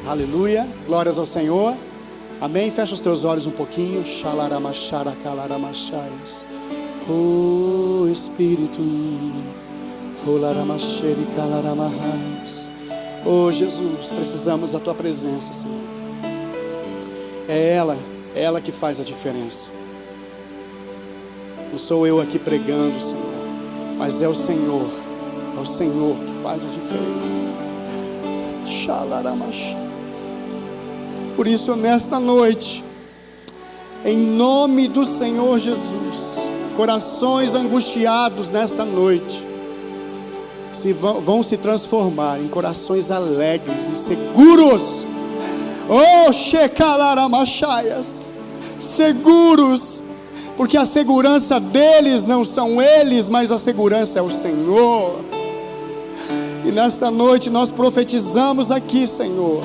Aleluia, glórias ao Senhor. Amém, fecha os teus olhos um pouquinho. Oh Espírito, oh Jesus, precisamos da tua presença, Senhor. É ela que faz a diferença. Não sou eu aqui pregando, Senhor, mas é o Senhor que faz a diferença. Por isso, nesta noite, em nome do Senhor Jesus, corações angustiados nesta noite vão se transformar em corações alegres e seguros. Oh, Shekalaramachaias, seguros, porque a segurança deles não são eles, mas a segurança é o Senhor. E nesta noite nós profetizamos aqui, Senhor,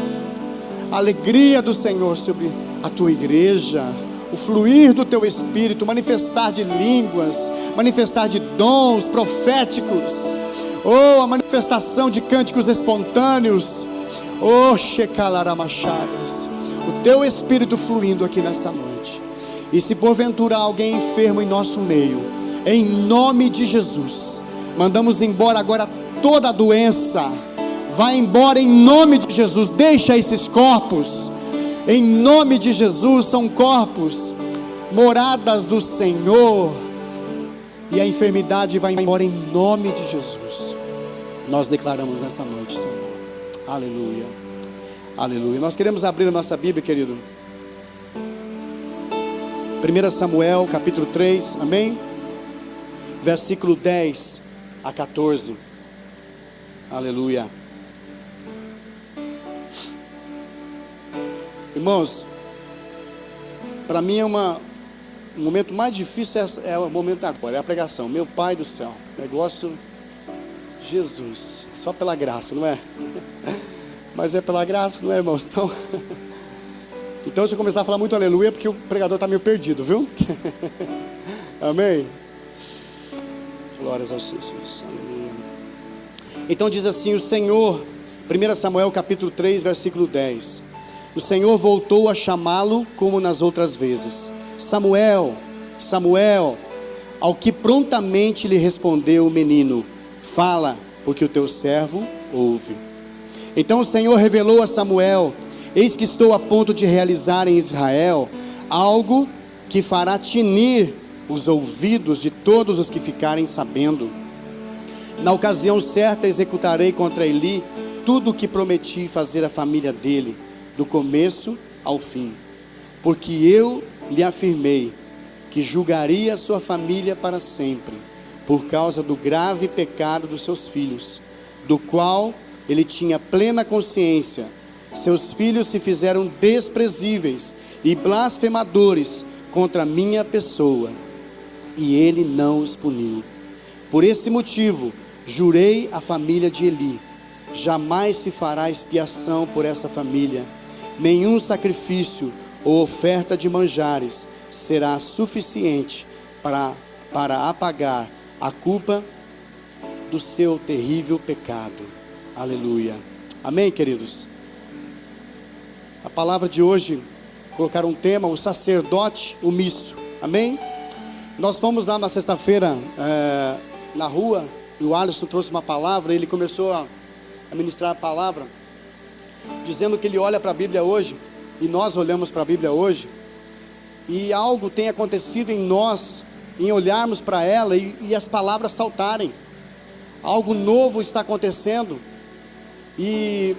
a alegria do Senhor sobre a tua igreja, o fluir do teu Espírito, manifestar de línguas, manifestar de dons proféticos, oh, a manifestação de cânticos espontâneos, oh, Shekalaramachaias, o teu Espírito fluindo aqui nesta noite. E se porventura alguém enfermo em nosso meio, em nome de Jesus, mandamos embora agora toda a doença. Vai embora em nome de Jesus. Deixa esses corpos em nome de Jesus. São corpos, moradas do Senhor, e a enfermidade vai embora em nome de Jesus. Nós declaramos nesta noite, Senhor. Aleluia, aleluia. Nós queremos abrir a nossa Bíblia, querido, 1 Samuel capítulo 3, amém? Versículo 10 a 14. Aleluia. Irmãos, para mim o momento mais difícil é o momento agora, é a pregação. Meu Pai do céu, negócio, Jesus, só pela graça, não é? Mas é pela graça, não é, irmãos? Então se eu começar a falar muito aleluia, é porque o pregador está meio perdido, viu? Amém? Glórias ao Senhor. Aleluia. Então diz assim o Senhor, 1 Samuel capítulo 3, versículo 10. O Senhor voltou a chamá-lo como nas outras vezes: Samuel, Samuel. Ao que prontamente lhe respondeu o menino: fala, porque o teu servo ouve. Então o Senhor revelou a Samuel: eis que estou a ponto de realizar em Israel algo que fará tinir os ouvidos de todos os que ficarem sabendo. Na ocasião certa executarei contra Eli tudo o que prometi fazer à família dele, do começo ao fim, porque eu lhe afirmei que julgaria a sua família para sempre, por causa do grave pecado dos seus filhos, do qual ele tinha plena consciência. Seus filhos se fizeram desprezíveis e blasfemadores contra a minha pessoa, e ele não os puniu. Por esse motivo jurei à família de Eli: jamais se fará expiação por essa família, nenhum sacrifício ou oferta de manjares será suficiente para apagar a culpa do seu terrível pecado. Aleluia. Amém, queridos? A palavra de hoje, colocar um tema: o sacerdote omisso. Amém? Nós fomos lá na sexta-feira na rua, e o Alisson trouxe uma palavra. Ele começou a ministrar a palavra, dizendo que ele olha para a Bíblia hoje, e nós olhamos para a Bíblia hoje, e algo tem acontecido em nós, em olharmos para ela e as palavras saltarem. Algo novo está acontecendo. E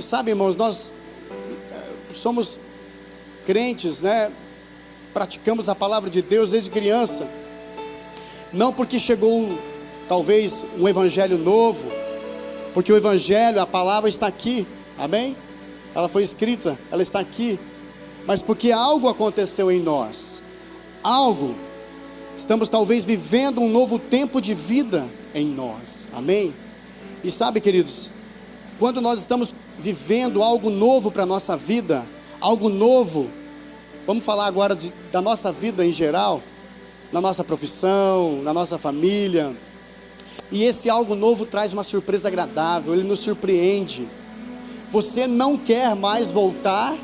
sabe, irmãos, nós somos crentes, né? Praticamos a palavra de Deus desde criança. Não porque chegou talvez um evangelho novo, porque o evangelho, a palavra está aqui, amém? Ela foi escrita, ela está aqui, mas porque algo aconteceu em nós, algo, estamos talvez vivendo um novo tempo de vida em nós, amém? E sabe, queridos, quando nós estamos vivendo algo novo para a nossa vida, algo novo, vamos falar agora da nossa vida em geral, na nossa profissão, na nossa família, e esse algo novo traz uma surpresa agradável, ele nos surpreende. você não quer mais voltar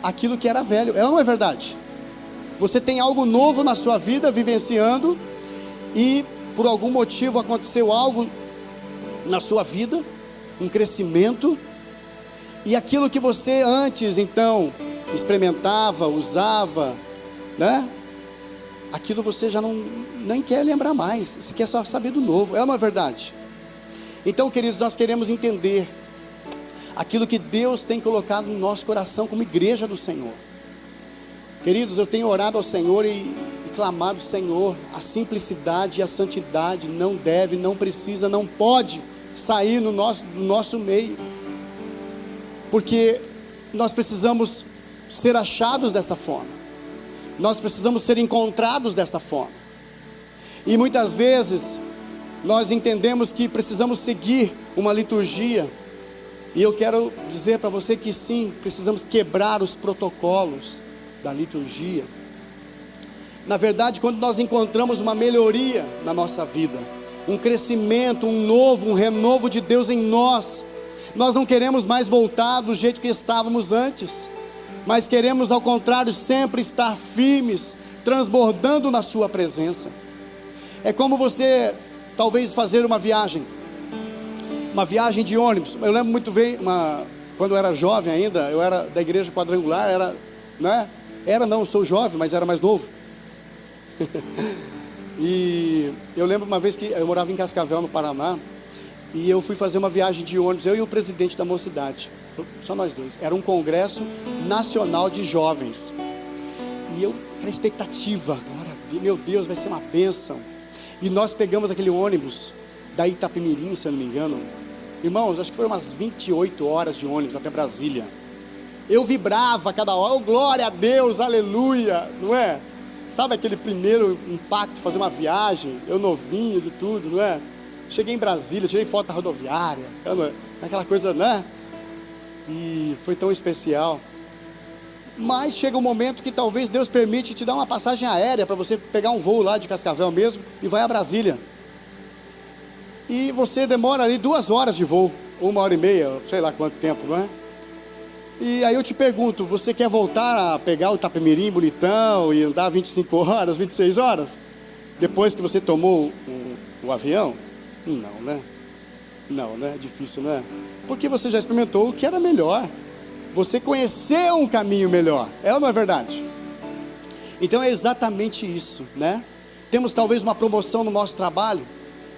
àquilo que era velho. É ou não é verdade? Você tem algo novo na sua vida, vivenciando, e por algum motivo aconteceu algo na sua vida, um crescimento, e aquilo que você antes então experimentava, usava, né? Aquilo você já nem quer lembrar mais, você quer só saber do novo. É ou não é verdade? Então, queridos, nós queremos entender aquilo que Deus tem colocado no nosso coração como igreja do Senhor. Queridos, eu tenho orado ao Senhor e clamado: Senhor, a simplicidade e a santidade não deve, não precisa, não pode sair do nosso meio, porque nós precisamos ser achados dessa forma, nós precisamos ser encontrados dessa forma, e muitas vezes nós entendemos que precisamos seguir uma liturgia, e eu quero dizer para você que sim, precisamos quebrar os protocolos da liturgia. Na verdade, quando nós encontramos uma melhoria na nossa vida, um crescimento, um renovo de Deus em nós, nós não queremos mais voltar do jeito que estávamos antes, mas queremos, ao contrário, sempre estar firmes, transbordando na sua presença. É como você talvez fazer uma viagem de ônibus. Eu lembro muito bem, quando eu era jovem ainda, eu era da igreja quadrangular, sou jovem, mas era mais novo. E eu lembro uma vez que eu morava em Cascavel, no Paraná, e eu fui fazer uma viagem de ônibus, eu e o presidente da mocidade, só nós dois. Era um congresso nacional de jovens, e eu, aquela expectativa, meu Deus, vai ser uma bênção. E nós pegamos aquele ônibus da Itapemirim, se eu não me engano, irmãos, acho que foram umas 28 horas de ônibus até Brasília. Eu vibrava cada hora: oh, glória a Deus, aleluia, não é? Sabe aquele primeiro impacto de fazer uma viagem, eu novinho de tudo, não é? Cheguei em Brasília, tirei foto da rodoviária, aquela coisa, né? E foi tão especial. Mas chega um momento que talvez Deus permite te dar uma passagem aérea para você pegar um voo lá de Cascavel mesmo e vai a Brasília. E você demora ali 2 horas de voo, 1h30, sei lá quanto tempo, não é? E aí eu te pergunto, você quer voltar a pegar o Itapemirim bonitão e andar 25 horas, 26 horas? Depois que você tomou o avião? Não, né? Não, né? Difícil, não é? Porque você já experimentou o que era melhor. Você conheceu um caminho melhor. É ou não é verdade? Então é exatamente isso, né? Temos talvez uma promoção no nosso trabalho.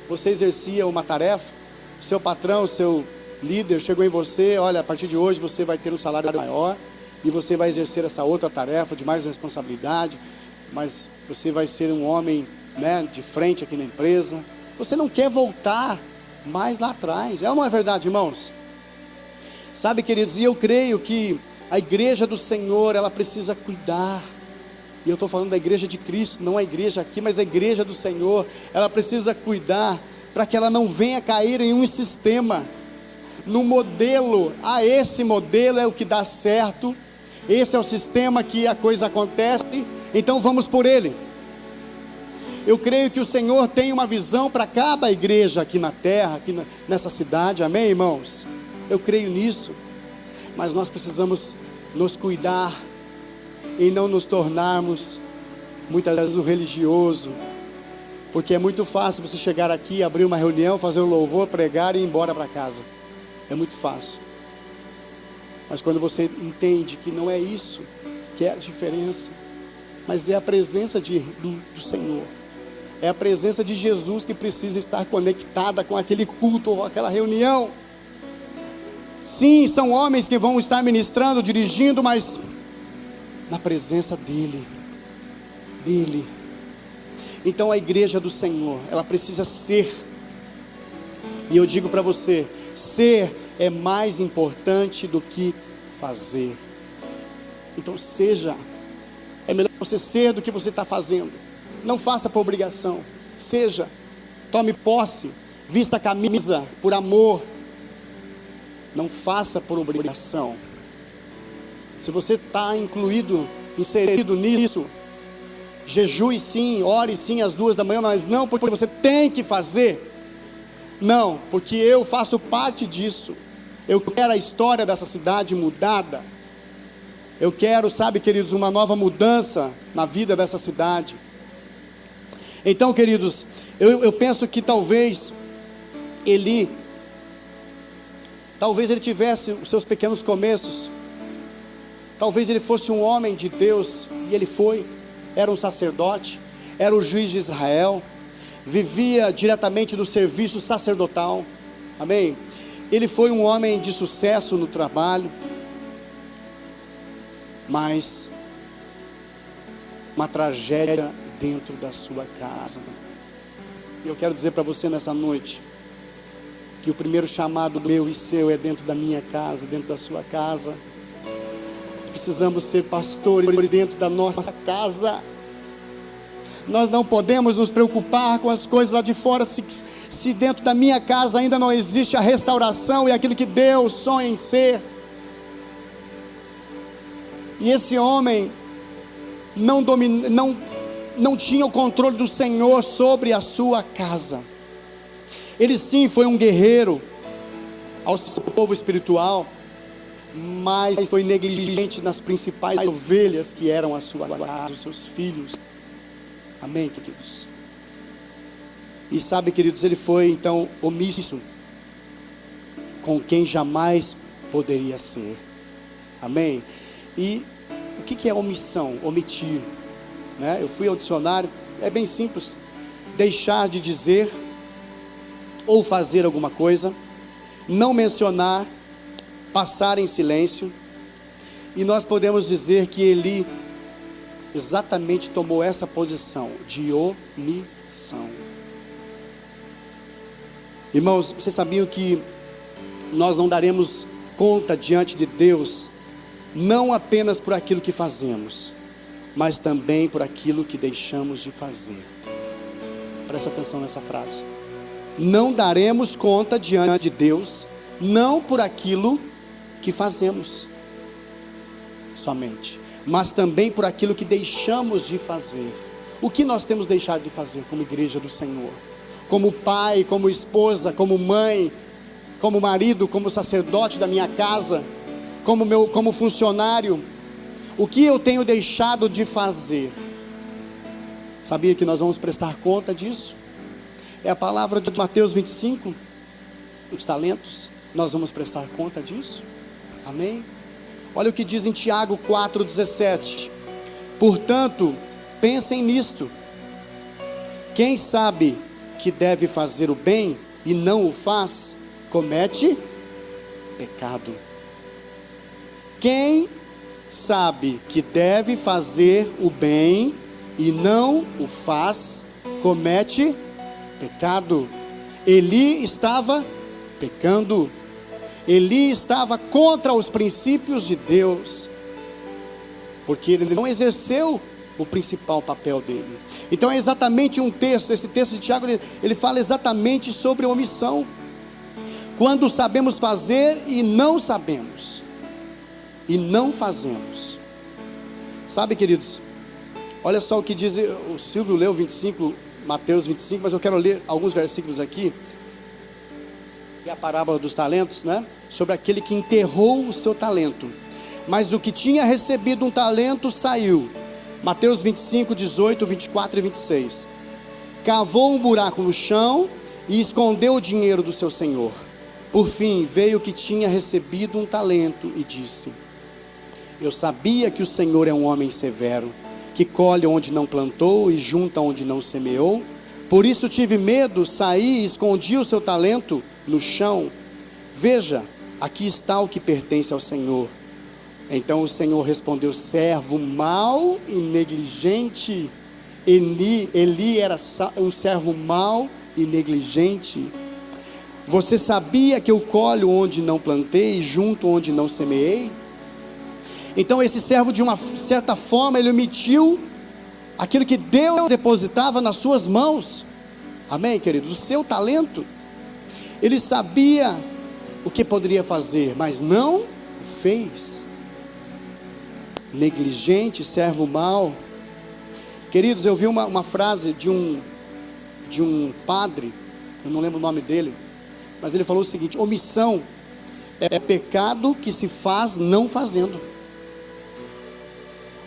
Você exercia uma tarefa, seu patrão, seu líder chegou em você: olha, a partir de hoje você vai ter um salário maior e você vai exercer essa outra tarefa de mais responsabilidade, mas você vai ser um homem, né, de frente aqui na empresa. Você não quer voltar mais lá atrás. É ou não é verdade, irmãos? Sabe, queridos, e eu creio que a igreja do Senhor, ela precisa cuidar. E eu estou falando da igreja de Cristo, não a igreja aqui, mas a igreja do Senhor. Ela precisa cuidar para que ela não venha cair em um sistema, num modelo. Esse modelo é o que dá certo, esse é o sistema que a coisa acontece, então vamos por ele. Eu creio que o Senhor tem uma visão para cada igreja aqui na terra, nessa cidade, amém, irmãos? Eu creio nisso, mas nós precisamos nos cuidar em não nos tornarmos muitas vezes um religioso, porque é muito fácil você chegar aqui, abrir uma reunião, fazer um louvor, pregar e ir embora para casa. É muito fácil. Mas quando você entende que não é isso que é a diferença, mas é a presença do Senhor, é a presença de Jesus que precisa estar conectada com aquele culto ou aquela reunião. Sim, são homens que vão estar ministrando, dirigindo, mas na presença dele. Então a igreja do Senhor, ela precisa ser, e eu digo para você, ser é mais importante do que fazer. Então seja, é melhor você ser do que você está fazendo. Não faça por obrigação, seja, tome posse, vista a camisa por amor. Não faça por obrigação. Se você está inserido nisso, jejue sim, ore sim às 2 da manhã, mas não porque você tem que fazer. Não, porque eu faço parte disso. Eu quero a história dessa cidade mudada. Eu quero, sabe, queridos, uma nova mudança na vida dessa cidade. Então, queridos, eu penso que talvez ele tivesse os seus pequenos começos. Talvez ele fosse um homem de Deus, e ele foi. Era um sacerdote, era o juiz de Israel, vivia diretamente do serviço sacerdotal. Amém? Ele foi um homem de sucesso no trabalho, mas uma tragédia dentro da sua casa. E eu quero dizer para você nessa noite, que o primeiro chamado meu e seu é dentro da minha casa, dentro da sua casa. Precisamos ser pastores dentro da nossa casa. Nós não podemos nos preocupar com as coisas lá de fora, se dentro da minha casa ainda não existe a restauração e aquilo que Deus sonha em ser. E esse homem não tinha o controle do Senhor sobre a sua casa. Ele sim foi um guerreiro ao seu povo espiritual, mas foi negligente nas principais ovelhas que eram a sua casa, os seus filhos. Amém, queridos? E sabe, queridos, ele foi então omisso com quem jamais poderia ser. Amém? E o que é omissão? Omitir, né? Eu fui ao dicionário, é bem simples: deixar de dizer ou fazer alguma coisa, não mencionar, passar em silêncio. E nós podemos dizer que Eli exatamente tomou essa posição de omissão. Irmãos, vocês sabiam que nós não daremos conta diante de Deus, não apenas por aquilo que fazemos, mas também por aquilo que deixamos de fazer. Presta atenção nessa frase. Não daremos conta diante de Deus, não por aquilo que fazemos somente, mas também por aquilo que deixamos de fazer. O que nós temos deixado de fazer como igreja do Senhor? Como pai, como esposa, como mãe, como marido, como sacerdote da minha casa, como funcionário. O que eu tenho deixado de fazer? Sabia que nós vamos prestar conta disso? É a palavra de Mateus 25, os talentos. Nós vamos prestar conta disso. Amém? Olha o que diz em Tiago 4,17. Portanto, pensem nisto: quem sabe que deve fazer o bem e não o faz, comete pecado. Quem sabe que deve fazer o bem e não o faz, comete pecado. Eli estava pecando. Eli estava contra os princípios de Deus, porque ele não exerceu o principal papel dele. Então é exatamente um texto, esse texto de Tiago, ele fala exatamente sobre omissão. Quando sabemos fazer e não sabemos, e não fazemos. Sabe, queridos, olha só o que diz, o Silvio leu 25, Mateus 25, mas eu quero ler alguns versículos aqui, que é a parábola dos talentos, né? Sobre aquele que enterrou o seu talento, mas o que tinha recebido um talento saiu. Mateus 25, 18, 24 e 26. Cavou um buraco no chão e escondeu o dinheiro do seu senhor. Por fim veio o que tinha recebido um talento e disse: eu sabia que o Senhor é um homem severo, que colhe onde não plantou e junta onde não semeou. Por isso tive medo, saí e escondi o seu talento no chão. Veja, aqui está o que pertence ao Senhor. Então o Senhor respondeu: servo mau e negligente. Eli era um servo mau e negligente. Você sabia que eu colho onde não plantei e junto onde não semeei? Então esse servo, de uma certa forma, ele omitiu aquilo que Deus depositava nas suas mãos. Amém, queridos? O seu talento. Ele sabia o que poderia fazer, mas não fez. Negligente, servo mau. Queridos, eu vi uma frase de um padre, eu não lembro o nome dele, mas ele falou o seguinte: omissão é pecado que se faz não fazendo.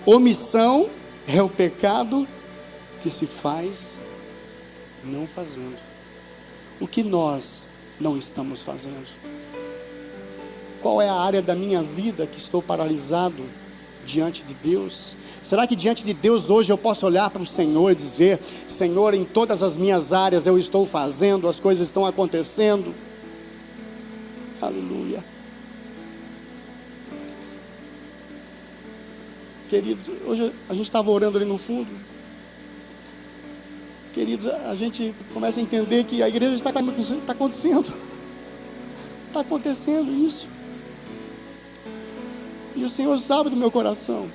Omissão é o pecado que se faz não fazendo. O que nós não estamos fazendo? Qual é a área da minha vida que estou paralisado diante de Deus? Será que diante de Deus hoje eu posso olhar para o Senhor e dizer: Senhor, em todas as minhas áreas eu estou fazendo, as coisas estão acontecendo? Aleluia. Queridos, hoje a gente estava orando ali no fundo. Queridos, a gente começa a entender que a igreja está acontecendo. Está acontecendo isso. E o Senhor sabe do meu coração.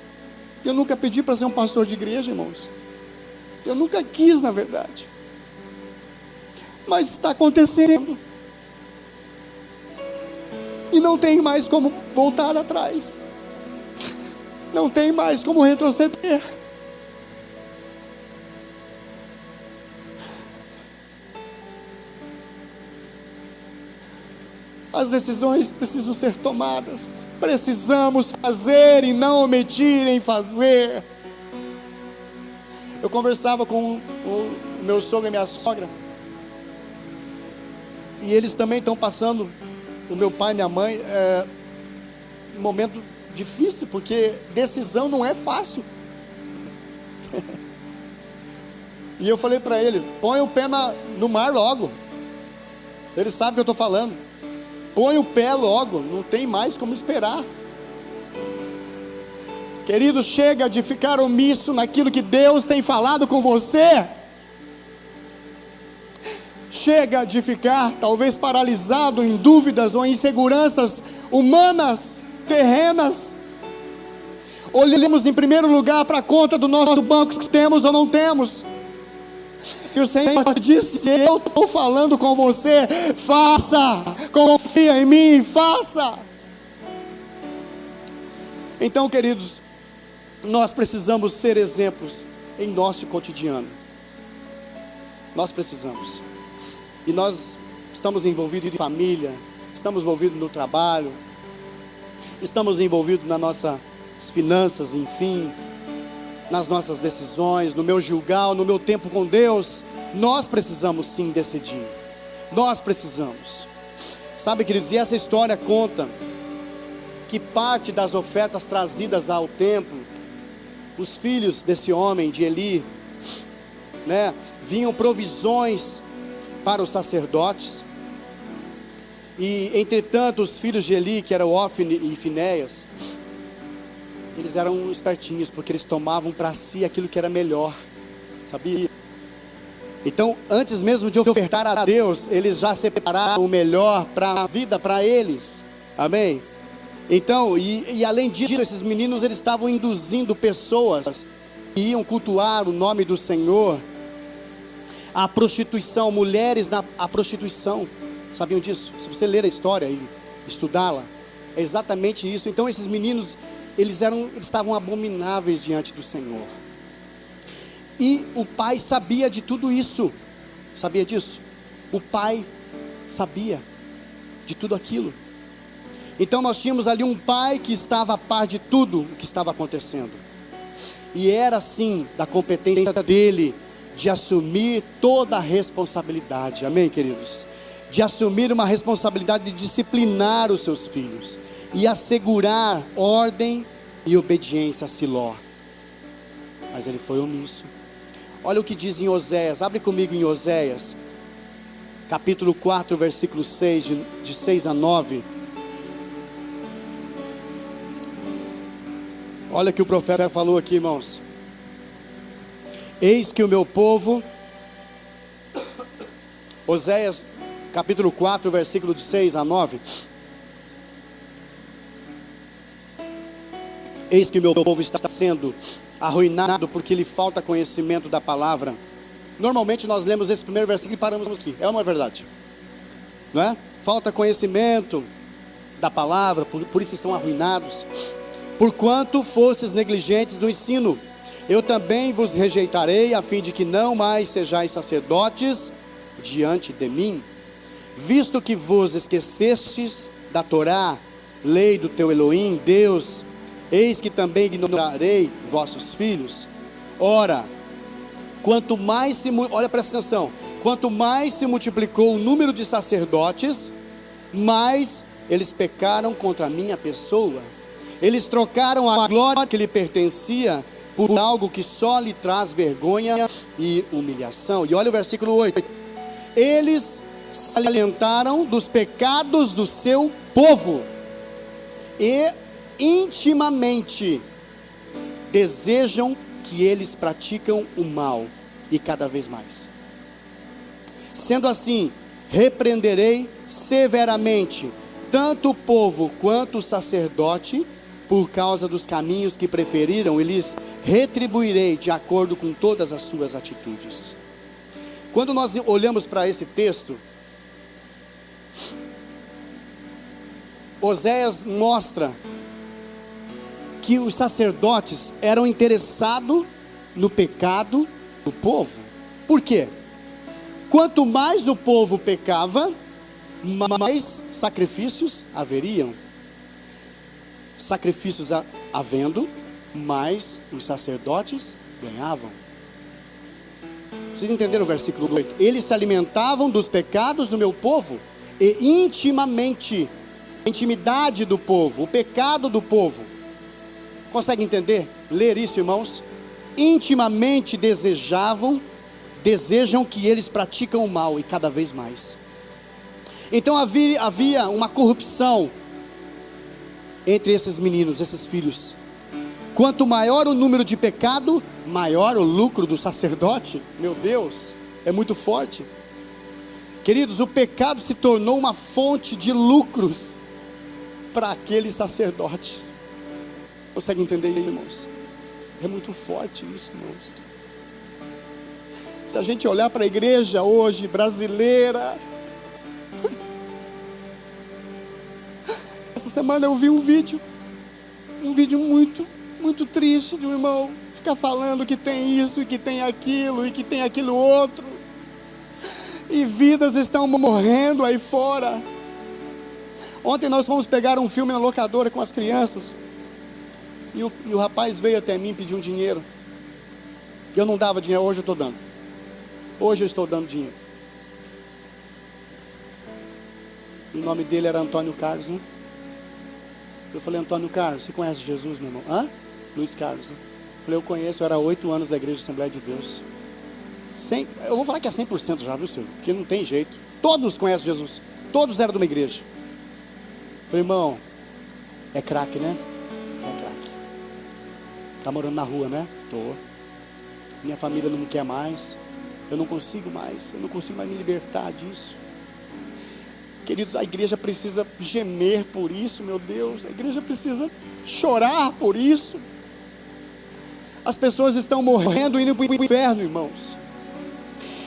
Eu nunca pedi para ser um pastor de igreja, irmãos. Eu nunca quis, na verdade. Mas está acontecendo. E não tem mais como voltar atrás. Não tem mais como retroceder. As decisões precisam ser tomadas. Precisamos fazer e não omitir em fazer. Eu conversava com o meu sogro e minha sogra. E eles também estão passando, o meu pai e minha mãe, um momento difícil, porque decisão não é fácil. E eu falei para ele: põe o pé no mar logo. Ele sabe o que eu estou falando. Põe o pé logo, não tem mais como esperar. Querido, chega de ficar omisso naquilo que Deus tem falado com você. Chega de ficar talvez paralisado em dúvidas ou inseguranças humanas, terrenas. Olhemos em primeiro lugar para a conta do nosso banco, que temos ou não temos. E o Senhor disse: se eu estou falando com você, faça, confia em mim, faça. Então, queridos, nós precisamos ser exemplos em nosso cotidiano. Nós precisamos. E nós estamos envolvidos em família, estamos envolvidos no trabalho, estamos envolvidos nas nossas finanças, enfim, nas nossas decisões, no meu julgar, no meu tempo com Deus. Nós precisamos sim decidir. Nós precisamos. Sabe, queridos, e essa história conta que parte das ofertas trazidas ao templo, os filhos desse homem, de Eli, vinham provisões para os sacerdotes. E entretanto os filhos de Eli, que eram Ofni e Finéias, eles eram espertinhos, porque eles tomavam para si aquilo que era melhor, sabia? Então, antes mesmo de ofertar a Deus, eles já separaram o melhor para a vida, para eles, amém? Então, e além disso, esses meninos, eles estavam induzindo pessoas que iam cultuar o nome do Senhor à prostituição, mulheres à prostituição. Sabiam disso? Se você ler a história e estudá-la, é exatamente isso. Então esses meninos, eles estavam abomináveis diante do Senhor. E o pai sabia de tudo isso. Sabia disso? O pai sabia de tudo aquilo. Então nós tínhamos ali um pai que estava a par de tudo o que estava acontecendo. E era assim da competência dele de assumir toda a responsabilidade. Amém, queridos? De assumir uma responsabilidade de disciplinar os seus filhos e assegurar ordem e obediência a Siló. Mas ele foi omisso. Olha o que diz em Oséias. Abre comigo em Oséias, capítulo 4, versículo 6, de 6 a 9. Olha o que o profeta falou aqui, irmãos. Eis que o meu povo, Oséias capítulo 4, versículo de 6 a 9. Eis que o meu povo está sendo arruinado porque lhe falta conhecimento da palavra. Normalmente nós lemos esse primeiro versículo e paramos aqui. É uma verdade, não é? Falta conhecimento da palavra, por isso estão arruinados. Porquanto fostes negligentes do ensino, eu também vos rejeitarei, a fim de que não mais sejais sacerdotes diante de mim. Visto que vos esquecestes da Torá, lei do teu Elohim, Deus, eis que também ignorarei vossos filhos. Ora, quanto mais olha, presta atenção, quanto mais se multiplicou o número de sacerdotes, mais eles pecaram contra a minha pessoa. Eles trocaram a glória que lhe pertencia por algo que só lhe traz vergonha e humilhação. E olha o versículo 8. Eles se alimentaram dos pecados do seu povo e intimamente desejam que eles praticam o mal, e cada vez mais. Sendo assim, repreenderei severamente tanto o povo quanto o sacerdote por causa dos caminhos que preferiram, e lhes retribuirei de acordo com todas as suas atitudes. Quando nós olhamos para esse texto, Oséias mostra que os sacerdotes eram interessados no pecado do povo. Por quê? Quanto mais o povo pecava, mais sacrifícios haveriam. Sacrifícios havendo, mais os sacerdotes ganhavam. Vocês entenderam o versículo 8? Eles se alimentavam dos pecados do meu povo e intimamente, a intimidade do povo, o pecado do povo. Consegue entender? Ler isso, irmãos? Intimamente desejam que eles praticam o mal, e cada vez mais. Então havia uma corrupção entre esses meninos, esses filhos. Quanto maior o número de pecado, maior o lucro do sacerdote. Meu Deus, é muito forte. Queridos, o pecado se tornou uma fonte de lucros para aqueles sacerdotes. Consegue entender, irmãos? É muito forte isso, irmãos. Se a gente olhar para a igreja hoje brasileira, essa semana eu vi um vídeo muito triste de um irmão ficar falando que tem isso, e que tem aquilo, e que tem aquilo outro, e vidas estão morrendo aí fora. Ontem nós fomos pegar um filme na locadora com as crianças, e o rapaz veio até mim pedir um dinheiro. Eu não dava dinheiro, hoje eu estou dando. Hoje eu estou dando dinheiro. O nome dele era Antônio Carlos, né? Eu falei: Antônio Carlos, você conhece Jesus, meu irmão? Hã? Luiz Carlos, né? Eu falei: eu conheço, eu era 8 anos da Igreja Assembleia de Deus. Eu vou falar que é 100% já, viu, Silvio? Porque não tem jeito. Todos conhecem Jesus. Todos eram de uma igreja. Eu falei: irmão, é craque, né? Eu falei: é craque. Tá morando na rua, né? Tô. Minha família não me quer mais. Eu não consigo mais me libertar disso. Queridos, a igreja precisa gemer por isso, meu Deus. A igreja precisa chorar por isso. As pessoas estão morrendo e indo para o inferno, irmãos.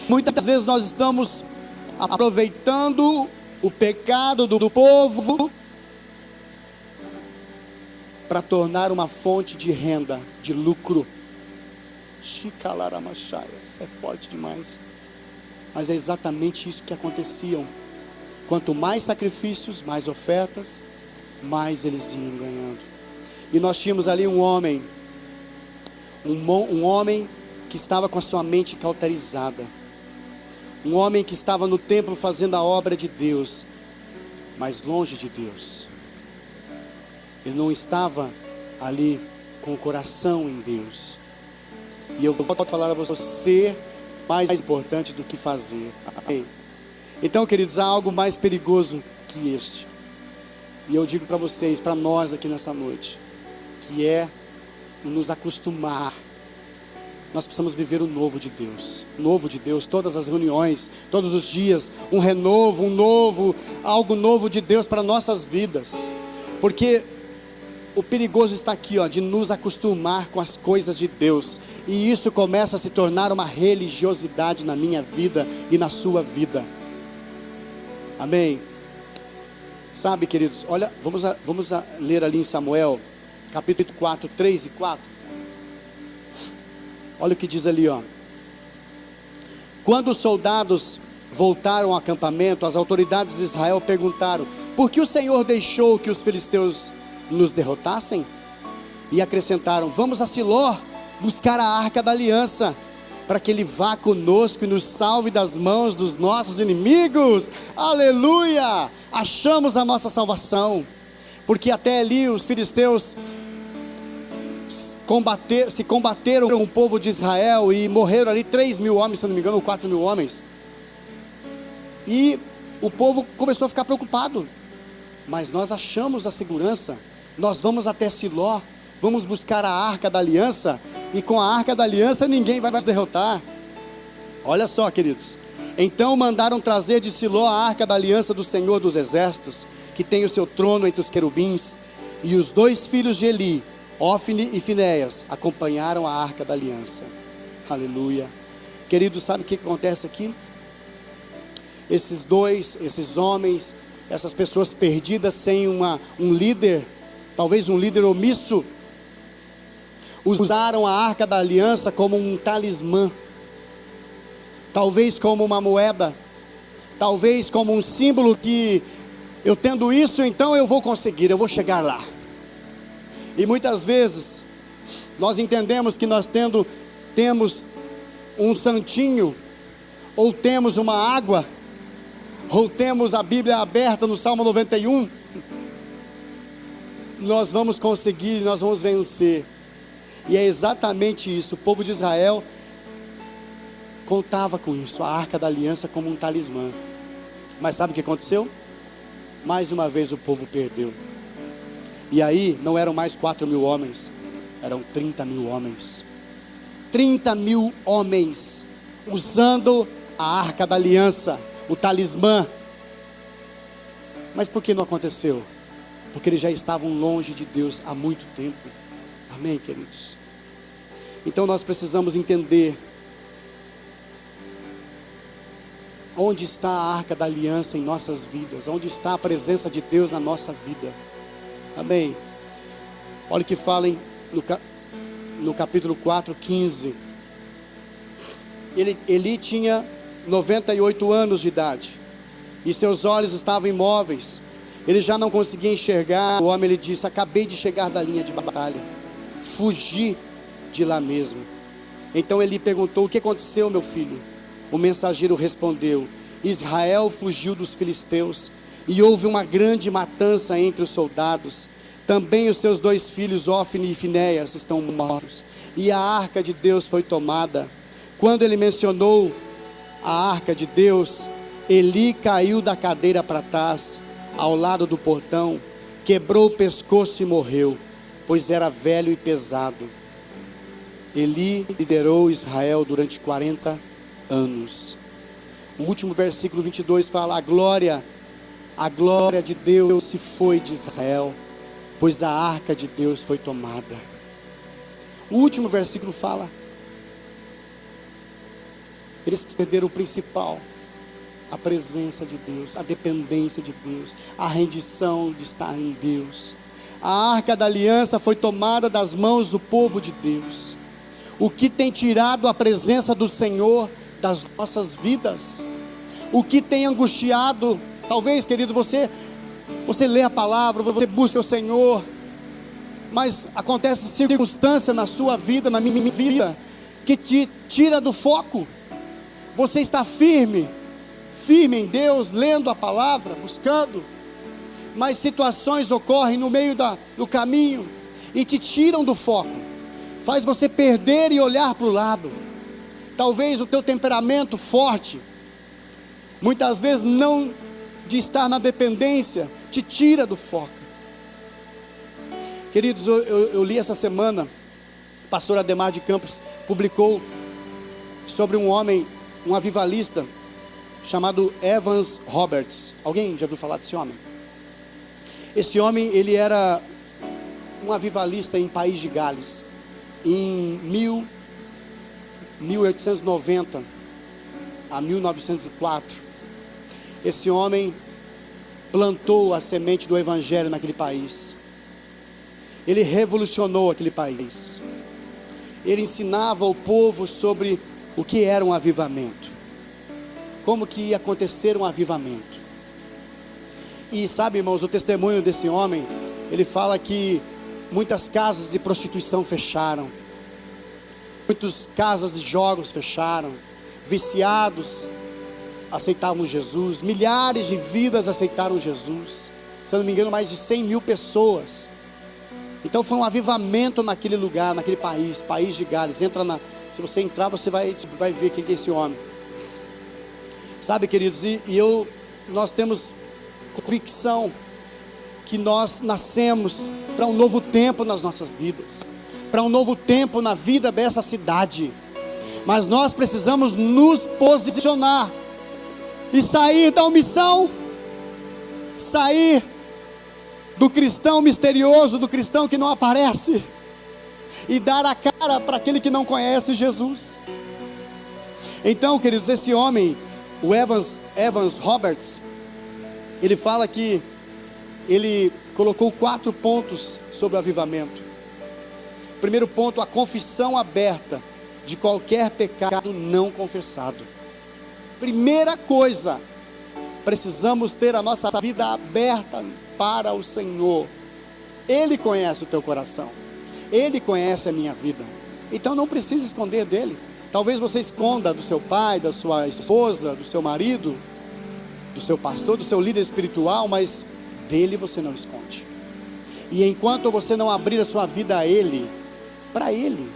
Muitas vezes nós estamos aproveitando o pecado do povo para tornar uma fonte de renda, de lucro. Chicalaramachaias, é forte demais. Mas é exatamente isso que acontecia. Quanto mais sacrifícios, mais ofertas, mais eles iam ganhando. E nós tínhamos ali um homem que estava com a sua mente cauterizada. Um homem que estava no templo fazendo a obra de Deus, mas longe de Deus. Ele não estava ali com o coração em Deus. E eu vou falar a você: ser mais importante do que fazer. Amém? Então, queridos, há algo mais perigoso que este. E eu digo para vocês, para nós aqui nessa noite, que é nos acostumar. Nós precisamos viver o novo de Deus. Novo de Deus, todas as reuniões, todos os dias, um renovo, algo novo de Deus para nossas vidas. Porque o perigoso está aqui, de nos acostumar com as coisas de Deus. E isso começa a se tornar uma religiosidade na minha vida e na sua vida. Amém? Sabe, queridos, olha, vamos ler ali em Samuel, capítulo 4, 3 e 4. Olha o que diz ali, Quando os soldados voltaram ao acampamento, as autoridades de Israel perguntaram: por que o Senhor deixou que os filisteus nos derrotassem? E acrescentaram: vamos a Siló buscar a arca da aliança, para que ele vá conosco e nos salve das mãos dos nossos inimigos. Aleluia! Achamos a nossa salvação, porque até ali os filisteus se combateram com o povo de Israel e morreram ali 3.000 homens, se não me engano, ou 4.000 homens. E o povo começou a ficar preocupado. Mas nós achamos a segurança, nós vamos até Siló, vamos buscar a arca da aliança, e com a arca da aliança ninguém vai nos derrotar. Olha só, queridos. Então mandaram trazer de Siló a arca da aliança do Senhor dos exércitos, que tem o seu trono entre os querubins. E os 2 filhos de Eli, Ofni e Finéias, acompanharam a arca da aliança. Aleluia. Queridos, sabe o que acontece aqui? Esses homens, essas pessoas perdidas sem um líder, talvez um líder omisso, usaram a arca da aliança como um talismã, talvez como uma moeda, talvez como um símbolo que eu tendo isso, então eu vou conseguir, eu vou chegar lá. E muitas vezes nós entendemos que nós temos um santinho, ou temos uma água, ou temos a Bíblia aberta no Salmo 91, nós vamos conseguir, nós vamos vencer. E é exatamente isso. O povo de Israel contava com isso, a arca da aliança como um talismã. Mas sabe o que aconteceu? Mais uma vez o povo perdeu. E aí não eram mais 4.000 homens, eram 30.000 homens. 30.000 homens usando a arca da aliança, o talismã. Mas por que não aconteceu? Porque eles já estavam longe de Deus há muito tempo. Amém, queridos? Então nós precisamos entender onde está a arca da aliança em nossas vidas, onde está a presença de Deus na nossa vida. Amém? Olha o que fala no capítulo 4, 15. Eli tinha 98 anos de idade, e seus olhos estavam imóveis, ele já não conseguia enxergar. O homem lhe disse: acabei de chegar da linha de batalha, fugi de lá mesmo. Então Eli perguntou: o que aconteceu, meu filho? O mensageiro respondeu: Israel fugiu dos filisteus, e houve uma grande matança entre os soldados. Também os seus 2 filhos, Ofni e Finéias, estão mortos, e a arca de Deus foi tomada. Quando ele mencionou a arca de Deus, Eli caiu da cadeira para trás, ao lado do portão, quebrou o pescoço e morreu, pois era velho e pesado. Eli liderou Israel durante 40 anos. O último versículo 22 fala: a glória de Deus se foi de Israel, pois a arca de Deus foi tomada. O último versículo fala: eles perderam o principal, a presença de Deus, a dependência de Deus, a rendição de estar em Deus. A arca da aliança foi tomada das mãos do povo de Deus. O que tem tirado a presença do Senhor das nossas vidas? O que tem angustiado? Talvez, querido, você lê a palavra, você busca o Senhor, mas acontece circunstância na sua vida, na minha vida, que te tira do foco. Você está firme em Deus, lendo a palavra, buscando, mas situações ocorrem no meio do caminho e te tiram do foco, faz você perder e olhar para o lado. Talvez o teu temperamento forte, muitas vezes não de estar na dependência, te tira do foco. Queridos, eu li essa semana, o pastor Ademar de Campos publicou sobre um homem, um avivalista, chamado Evans Roberts. Alguém já ouviu falar desse homem? Esse homem, ele era um avivalista em País de Gales, em 1890 a 1904. Esse homem plantou a semente do evangelho naquele país. Ele revolucionou aquele país. Ele ensinava o povo sobre o que era um avivamento. como que ia acontecer um avivamento. E sabe, irmãos, o testemunho desse homem, ele fala que muitas casas de prostituição fecharam, muitas casas de jogos fecharam, viciados aceitavam Jesus, milhares de vidas aceitaram Jesus, se eu não me engano mais de 100 mil pessoas. Então foi um avivamento naquele lugar, naquele país de Gales. Se você entrar, você vai ver quem é esse homem. Sabe, queridos, nós temos convicção que nós nascemos para um novo tempo nas nossas vidas, para um novo tempo na vida dessa cidade. Mas nós precisamos nos posicionar e sair da omissão, sair do cristão misterioso, do cristão que não aparece, e dar a cara para aquele que não conhece Jesus. Então, queridos, esse homem, o Evans Roberts, ele fala que ele colocou 4 pontos sobre o avivamento. Primeiro ponto, a confissão aberta de qualquer pecado não confessado. Primeira coisa, precisamos ter a nossa vida aberta para o Senhor. Ele conhece o teu coração, Ele conhece a minha vida, então não precisa esconder dele. Talvez você esconda do seu pai, da sua esposa, do seu marido, do seu pastor, do seu líder espiritual, mas dele você não esconde. E enquanto você não abrir a sua vida a Ele, para Ele,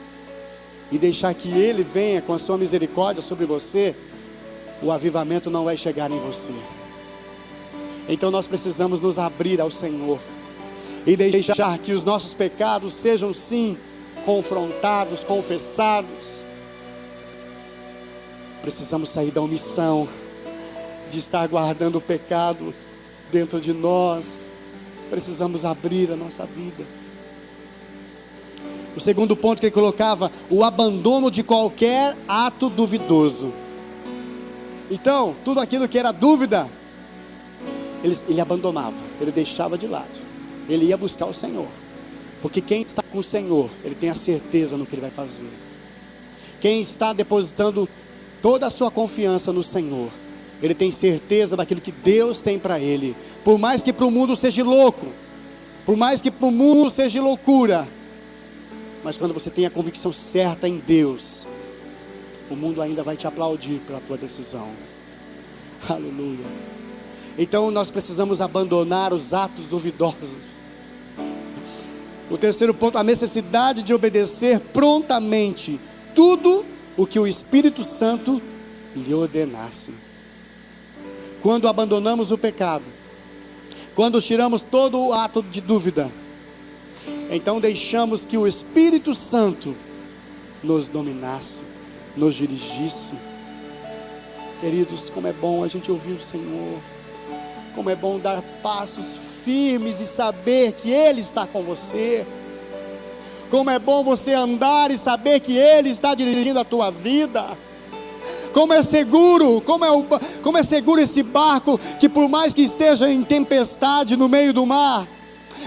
e deixar que Ele venha com a sua misericórdia sobre você, o avivamento não vai chegar em você. Então nós precisamos nos abrir ao Senhor e deixar que os nossos pecados sejam sim confrontados, confessados. Precisamos sair da omissão, de estar guardando o pecado dentro de nós. Precisamos abrir a nossa vida. O segundo ponto que ele colocava, o abandono de qualquer ato duvidoso. Então, tudo aquilo que era dúvida, ele abandonava, ele deixava de lado. Ele ia buscar o Senhor, porque quem está com o Senhor, ele tem a certeza no que ele vai fazer. Quem está depositando toda a sua confiança no Senhor, ele tem certeza daquilo que Deus tem para ele. Por mais que para o mundo seja louco, por mais que para o mundo seja loucura, mas quando você tem a convicção certa em Deus, o mundo ainda vai te aplaudir pela tua decisão. Aleluia. Então nós precisamos abandonar os atos duvidosos. O terceiro ponto, a necessidade de obedecer prontamente tudo o que o Espírito Santo lhe ordenasse. Quando abandonamos o pecado, quando tiramos todo o ato de dúvida, então deixamos que o Espírito Santo nos dominasse, nos dirigisse. Queridos, como é bom a gente ouvir o Senhor, como é bom dar passos firmes e saber que Ele está com você. Como é bom você andar e saber que Ele está dirigindo a tua vida. Como é seguro, como é seguro esse barco, que por mais que esteja em tempestade no meio do mar,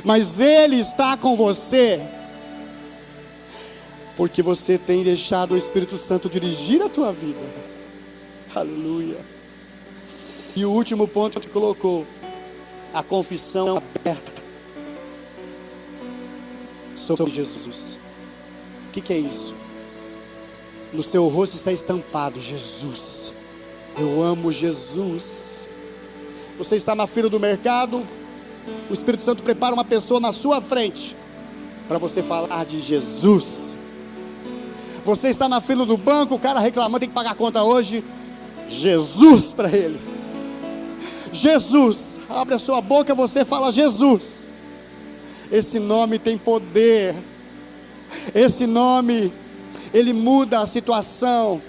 mas Ele está com você, porque você tem deixado o Espírito Santo dirigir a tua vida. Aleluia. E o último ponto que colocou, a confissão aberta sobre Jesus. O que é isso? No seu rosto está estampado Jesus. Eu amo Jesus. Você está na fila do mercado, o Espírito Santo prepara uma pessoa na sua frente para você falar de Jesus. Você está na fila do banco, o cara reclamando, tem que pagar a conta hoje. Jesus para ele. Jesus, abre a sua boca, você fala Jesus. Esse nome tem poder. Esse nome, ele muda a situação.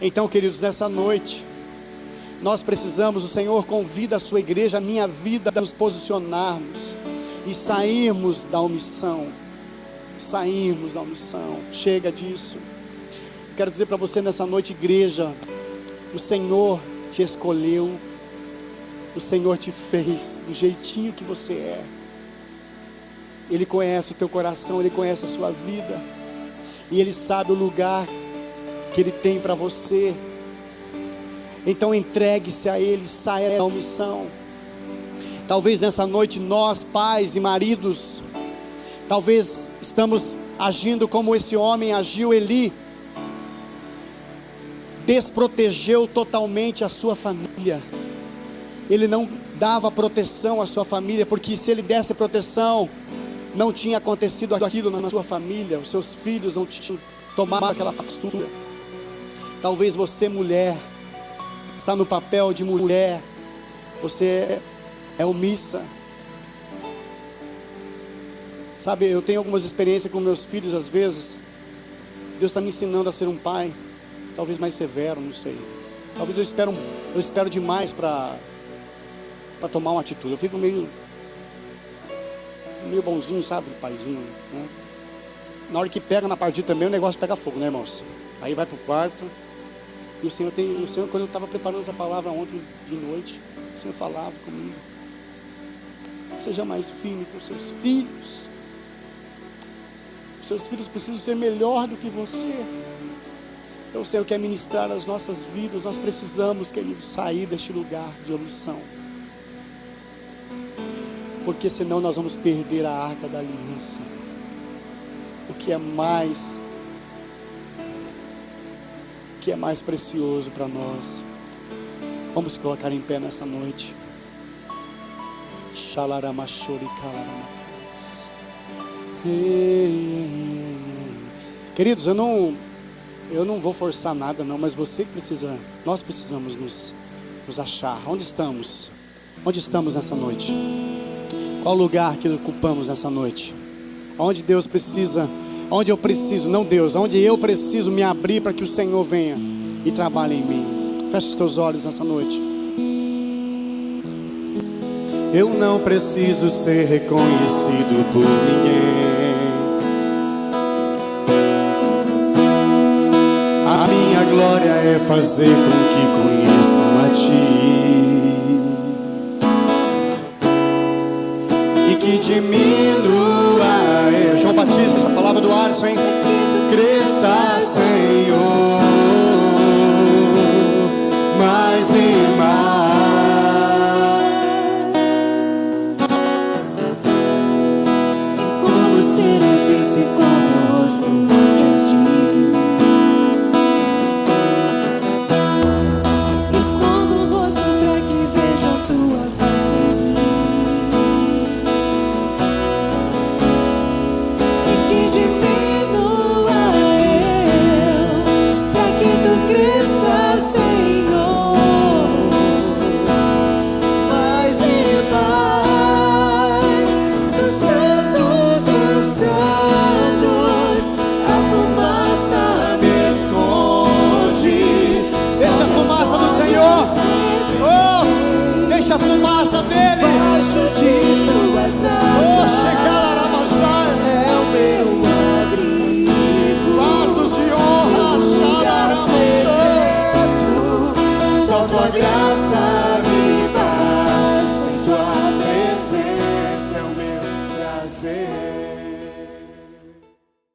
Então, queridos, nessa noite nós precisamos, o Senhor convida a sua igreja, a minha vida, a nos posicionarmos e sairmos da omissão. Sairmos da omissão. Chega disso. Quero dizer para você nessa noite, igreja, o Senhor te escolheu, o Senhor te fez do jeitinho que você é. Ele conhece o teu coração, Ele conhece a sua vida, e Ele sabe o lugar que Ele tem para você. Então entregue-se a Ele, saia da omissão. Talvez nessa noite nós, pais e maridos, talvez estamos agindo como esse homem agiu. Eli desprotegeu totalmente a sua família. Ele não dava proteção à sua família, porque se ele desse proteção, não tinha acontecido aquilo na sua família, os seus filhos não tinham tomado aquela postura. Talvez você, mulher, está no papel de mulher, você é omissa. Sabe, eu tenho algumas experiências com meus filhos às vezes. Deus está me ensinando a ser um pai, talvez mais severo, não sei. Talvez eu espero demais para tomar uma atitude. Eu fico meio bonzinho, sabe, paizinho, né? Na hora que pega na partida também, o negócio pega fogo, né, irmãos? Aí vai para o quarto. E o Senhor, quando eu estava preparando essa palavra ontem de noite, o Senhor falava comigo: seja mais firme com seus filhos. Seus filhos precisam ser melhor do que você. Então o Senhor quer ministrar as nossas vidas. Nós precisamos, queridos, sair deste lugar de omissão, porque senão nós vamos perder a arca da aliança, o que é mais precioso para nós. Vamos se colocar em pé nessa noite. Queridos, eu não vou forçar nada não, mas nós precisamos nos achar. Onde estamos? Onde estamos nessa noite? Qual lugar que ocupamos nessa noite? Onde Deus precisa, onde eu preciso, não Deus, onde eu preciso me abrir para que o Senhor venha e trabalhe em mim. Feche os teus olhos nessa noite. Eu não preciso ser reconhecido por ninguém. A minha glória é fazer com que conheçam a Ti, e que diminua eu. João Batista, essa palavra do Alisson, hein? Cresça, Senhor, mais e mais. E como ser visto e como o rosto mostra a Ti. Escondo o rosto para que veja a Tua face em mim, e que diminua eu, para que Tu cresça, Senhor, mais e mais. Do Santo dos Santos, a fumaça Me esconde. Deixa a fumaça do Senhor. Oh, deixa a fumaça dele. debaixo de Tuas Oh, asas. chega.